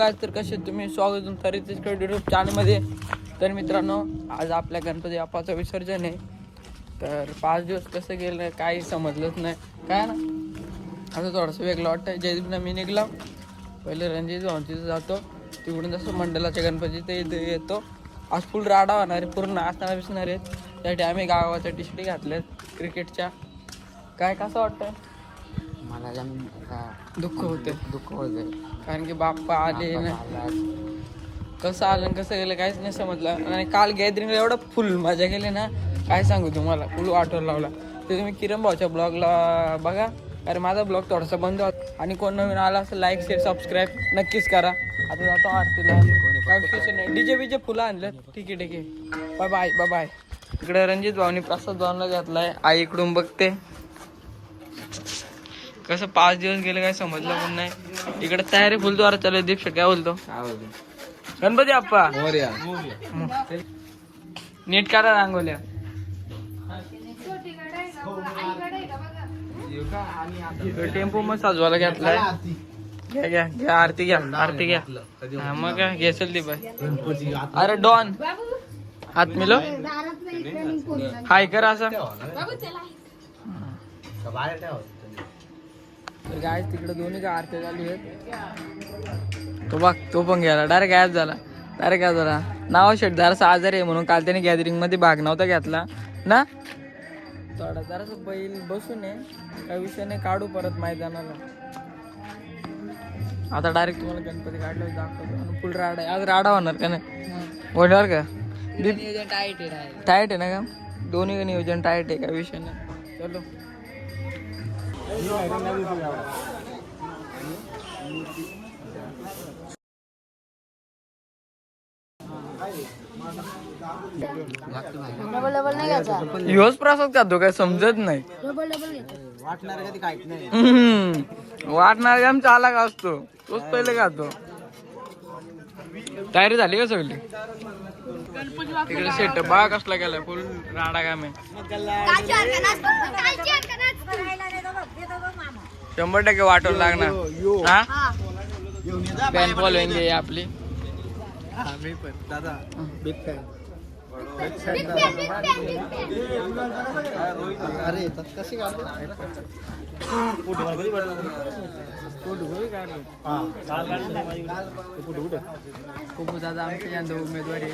काय तर कसे तुम्ही स्वागत तुमचं रितेश युट्यूब चॅनलमध्ये. तर मित्रांनो, आज आपल्या गणपती बाप्पाचं विसर्जन आहे. तर 5 दिवस कसं गेलं काही समजलंच नाही काय ना. आता थोडंसं वेगळं वाटतं. जयदीपनं मी निघला पहिले रणजित भाऊंची जातो, तिकडून जसं मंडलाच्या गणपती ते इथे येतो. आज फुल राडा होणार आहे, पूर्ण नाचणार बिसणार आहेत. त्यासाठी आम्ही गावाच्या टी-शर्टी घातल्यात क्रिकेटच्या. काय कसं वाटतं? मला दुःख होतं कारण की बाप्पा आले ना. कसं आलं आणि कसं गेलं काहीच नाही समजलं. आणि काल गॅदरिंगला एवढं फुल मजा केली ना, काय सांगू तुम्हाला. फुल वाटोर लावला. ते तुम्ही किरण भाऊच्या ब्लॉगला बघा, कारण माझा ब्लॉग थोडासा बंद होता. आणि कोण नवीन आला असं लाईक शेअर सबस्क्राईब नक्कीच करा. आता जातो आरतीला. डीजे बीजे फुलं आणलं. ठीक आहे. Bye bye bye bye. इकडे रणजित भाऊनी प्रसाद भावना घातलाय. आई इकडून बघते. कसं 5 दिवस गेले काय समजलं पण नाही. इकडे तयारी फुलद्वारा चालू. दीपशे काय बोलतो? गणपती बाप्पा नीट करा रांगोल्या. टेम्पो मग साजवायला घेतलाय. घ्या आरती घ्या. मग काय घेसल ती बाय. अरे डॉन हात मिलो हाय कर असं. तर काय तिकडे दोन्ही का आरती चालू आहेत. तो बघ, तो पण गेला. डायरेक्ट गायब झाला. नाव शेटदार आजारी आहे म्हणून काल त्याने गॅदरिंग मध्ये भाग नव्हता घेतला ना. थोडा जरासा बैल बसून आहे, काही विषय नाही. काढू परत मैदानाला. आता डायरेक्ट तुम्हाला गणपती काढल्यावर दाखवतो. फुल राडा आहे आज. राडा होणार का नाही बोलणार का? टाईट आहे ना का? दोन्ही नियोजन टाईट आहे, काही विषय नाही. चलो ह्योच प्रसाद खातो काय समजत नाही. वाटणार काम चाला का असतो तोच पहिले खातो. तयारी झाली का सगळी? तिकडे सेट बा कसला गेलाय. फुल राडा काम आहे. 100% वाटून लागणार. हा फॅन फॉलोइंग आहे आपली. दादा बिग फॅन. अरे कशी खूप दादा आमच्या यंदा उमेदवारी.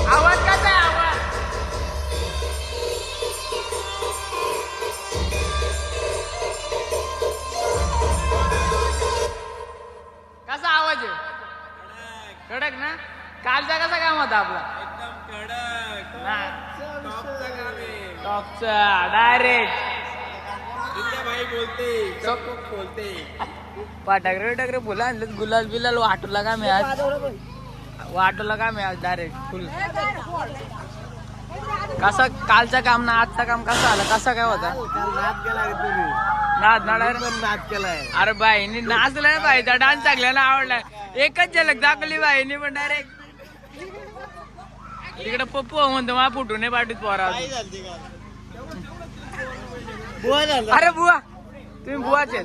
आवाज कसा आहे? आवाज कसा आवाज आहे? कडक ना. कालचा कसा काम होता आपला? एकदम टॉपचा डायरेक्ट बोलते. टाकरे बोला आणलं. गुलाल बिलाल वाटूला का मी आज. डायरेक्ट फुल. कसा कालचा काम ना आजचा काम कसा आला? कसा काय होता? नाच केलाय. अरे बाईनी नाचलाय बाई. त्या डान्स चांगल्याला आवडलाय. एकच झलक दाखवली बाईनी पण डायरेक्ट. तिकडे पप्पू म्हणतो मा फुटू नाही पाठीत पोरा. अरे बुवा तुम्ही बुवाचे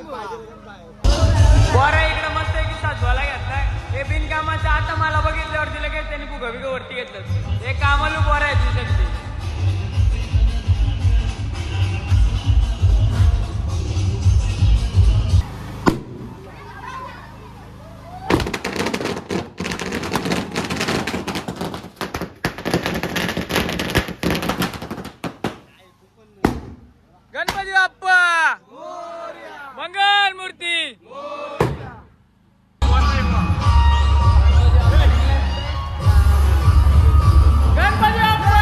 पोरा. इकडे मस्त एक साजवाला घेतलाय. हे बिनकामाचं आता मला बघितल्यावर दिलं की त्यांनी भुगा वरती घेतलं. हे कामालू पोरा आहे तुझ्यासाठी. गणपती बाप्पा मंगल मूर्ती. गणपती बाप्पा.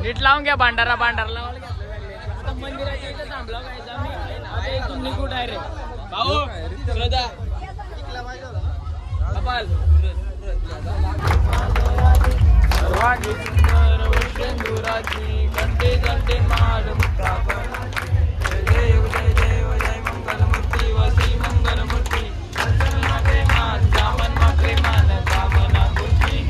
नीट लावून घ्या. भांडारा लावायला घेतलं. मंदिराच्या इथे थांबला पाहिजे आम्ही. आता इथून निघू डायरेक्ट. भाऊ श्रद्धा कपाल वाणी सुंदर वृषेंदुराची कंठे कंठे माळ मुक्ता जय जय देव जय मंगलमूर्ती वसी मंगलमूर्ती प्रेमान कामन मा प्रेमान कामना मूर्ती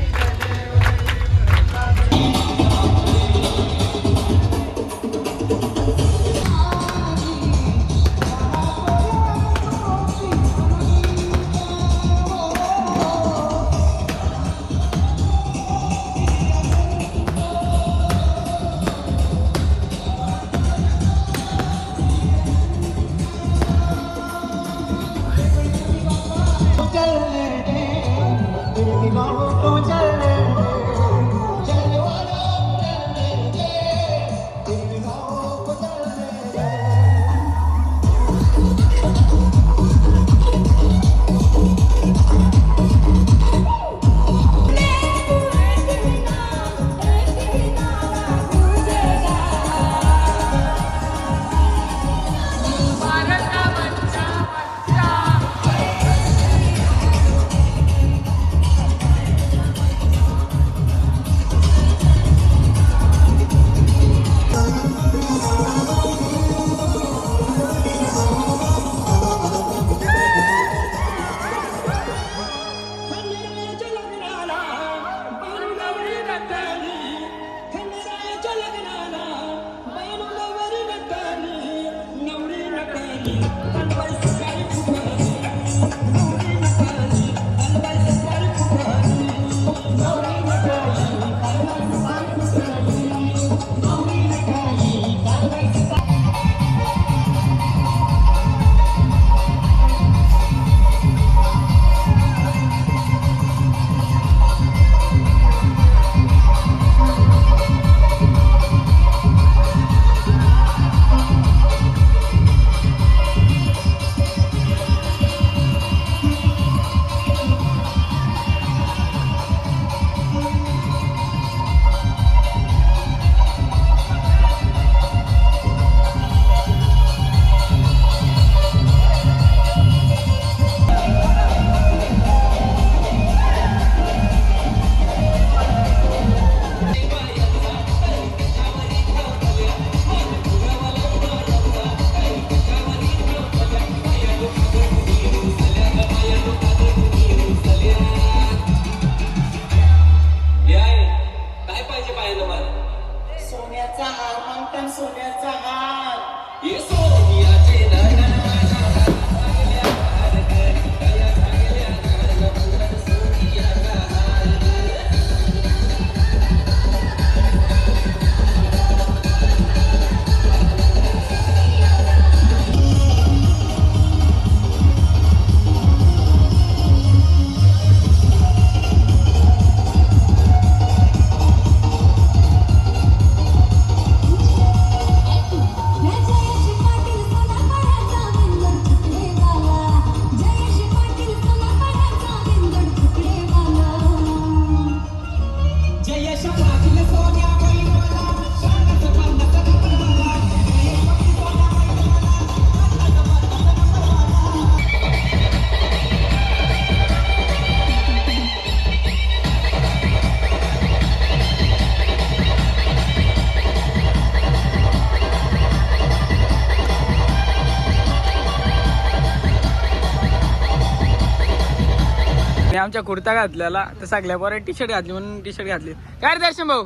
आमच्या कुर्ता घातलेला तर सगळ्या बरं टी शर्ट घातली म्हणून टी शर्ट घातली. काय रे दर्शन भाऊ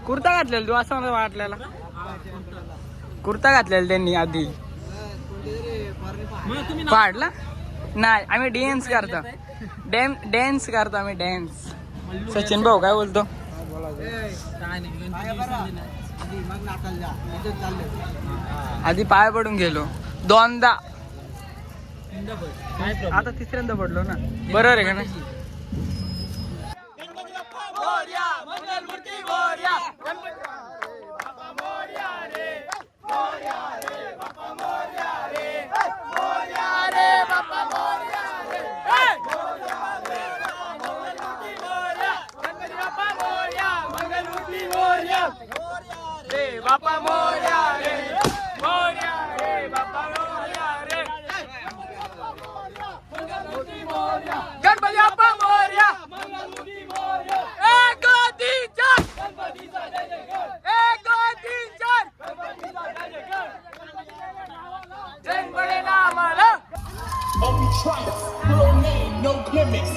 कुर्ता घातलेला तू असं मला वाटलेला कुर्ता घातलेला त्यांनी आधी पाडला नाही आम्ही डान्स करतो डान्स करतो आम्ही डान्स. सचिन भाऊ काय बोलतो आधी पाय पडून गेलो दोनदा आता तिसऱ्यांदा पडलो ना बरोबर आहे का नाही. बापा मोरया रे मोरया रे बापा मोरया रे Ganpati Bappa Morya Mangalmurti Morya triumphs. Full name, no gimmicks.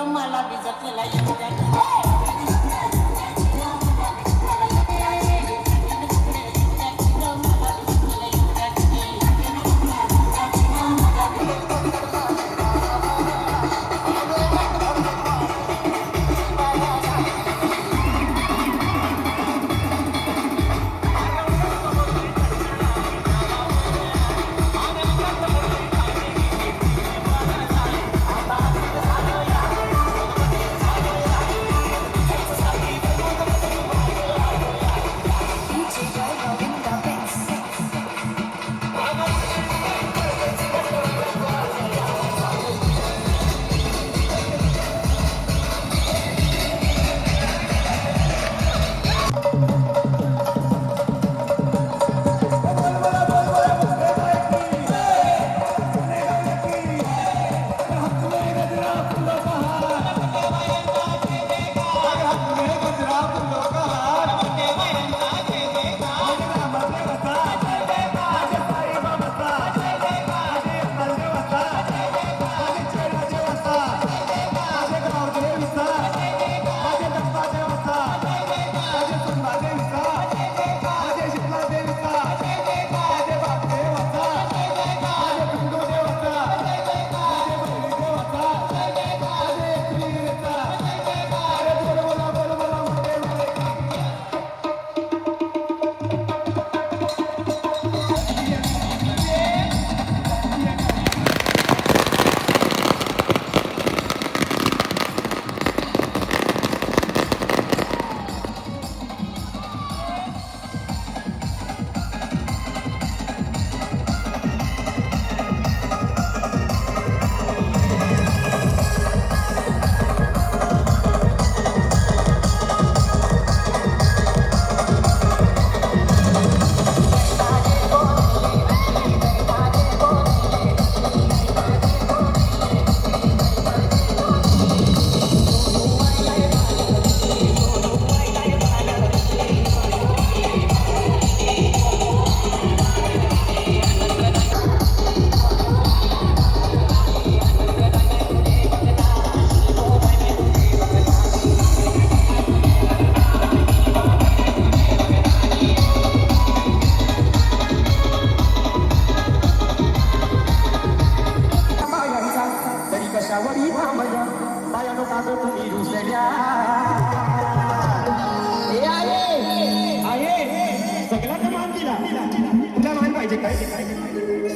मला भिजतला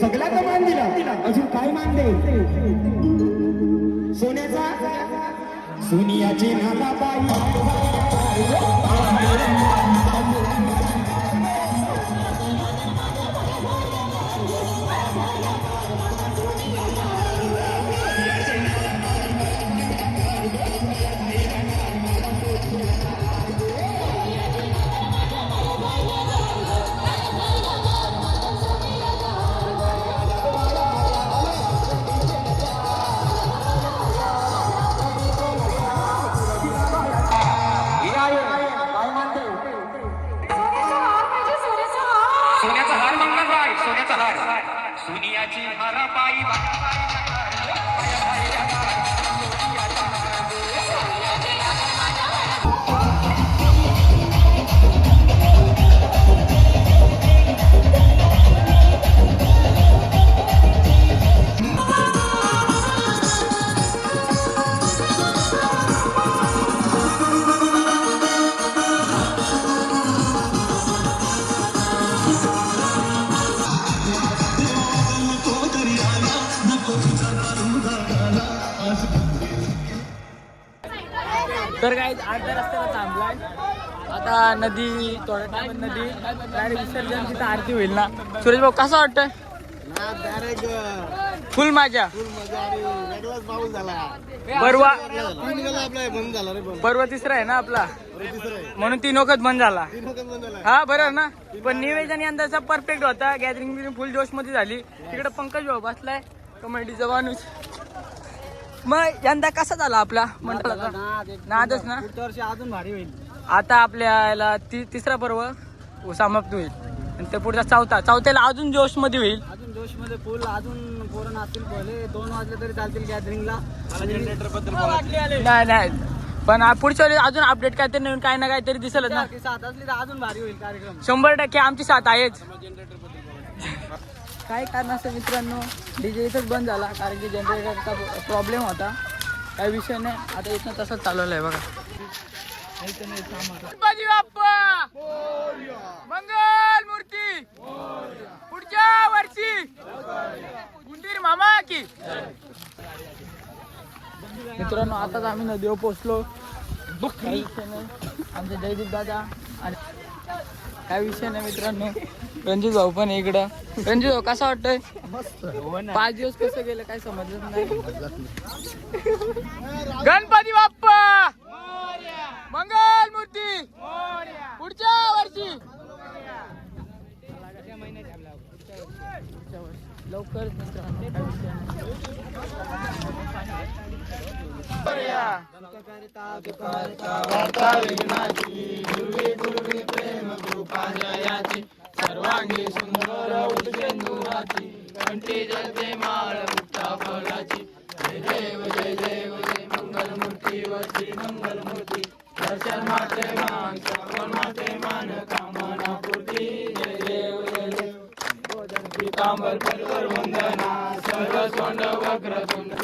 सगळ्याचा मान दिला, अजून काय मान दे? सोन्याचा सोनियाची नाताबाई तर काय अर्ध्या रस्त्याला थांबलाय आता. नदी थोड्या टाइम नदी डायरेक्ट विसर्जन तिथं आरती होईल ना. सुरेश भाऊ कसं वाटतंय? फुल माझ्या परवा तिसरा आहे ना आपला, म्हणून 3 वखत बंद झाला. हा बरोबर ना. पण निवेदन यंदाचा परफेक्ट होता. गॅदरिंग फुल जोश मध्ये झाली. तिकडे पंकज भाऊ बसलाय कमेडीचा माणूस. मग यंदा कसा झाला आपला मंडळाचा? नादच ना. पुढच्या वर्षी अजून भारी होईल. आता आपल्याला तिसरा पर्व समाप्त होईल आणि ते पुढचा चौथ्याला अजून जोश मध्ये होईल. अजून जोश मध्ये फुल अजून पोरण असतील. पहिले 2 वाजले तरी चालतील गॅदरिंगला. नाही पण पुढच्या वेळेस अजून अपडेट काय नवीन काय ना काहीतरी दिसेलच ना. 7 असली तर अजून भारी होईल कार्यक्रम. 100% आमची साथ आहेच. काय कारण असं मित्रांनो, डीजे इथंच बंद झाला कारण की जनरेटरचा प्रॉब्लेम होता. काही विषय नाही. आता इथं तसंच चालवलं आहे बघा. गणपती बाप्पा मंगल मूर्ती पुढच्या वर्षी उंदीर मामा की. मित्रांनो आताच आम्ही नदीवर पोहोचलो. काही विषय नाही. आमचे जयदीप दादा आणि काय विषय नाही मित्रांनो. रणजित भाऊ पण इकडं. रणजित भाऊ कसा वाटतंय? 5 दिवस कसं गेलं काय समजलं नाही. गणपती बाप्पा मंगल मूर्ती पुढच्या वर्षी लवकर मित्रांनो. सर्वांगी सुंदर उदकेंदुराची कंठी जलते माळ मुक्ता फळाची. जय देव जय देव जय मंगल मूर्ती वरती मंगल मूर्ती. दर्शन माते मान श्रवण माते मान कामना पूर्ती. जय देव जय देव पीतांबर परिवर वंदना सर्व सोंड वक्र तुंड.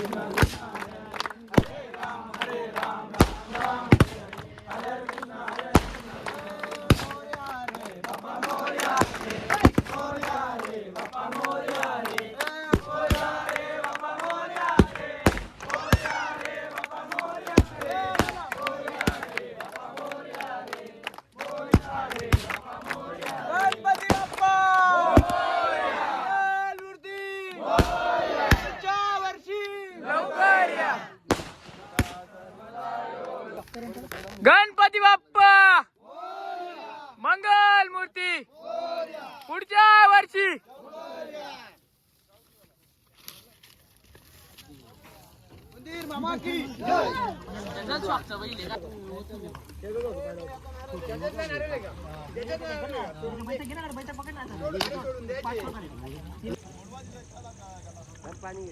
गणपती बाप्पा मंगल मूर्ती पुढच्या वर्षी. मामा की पाणी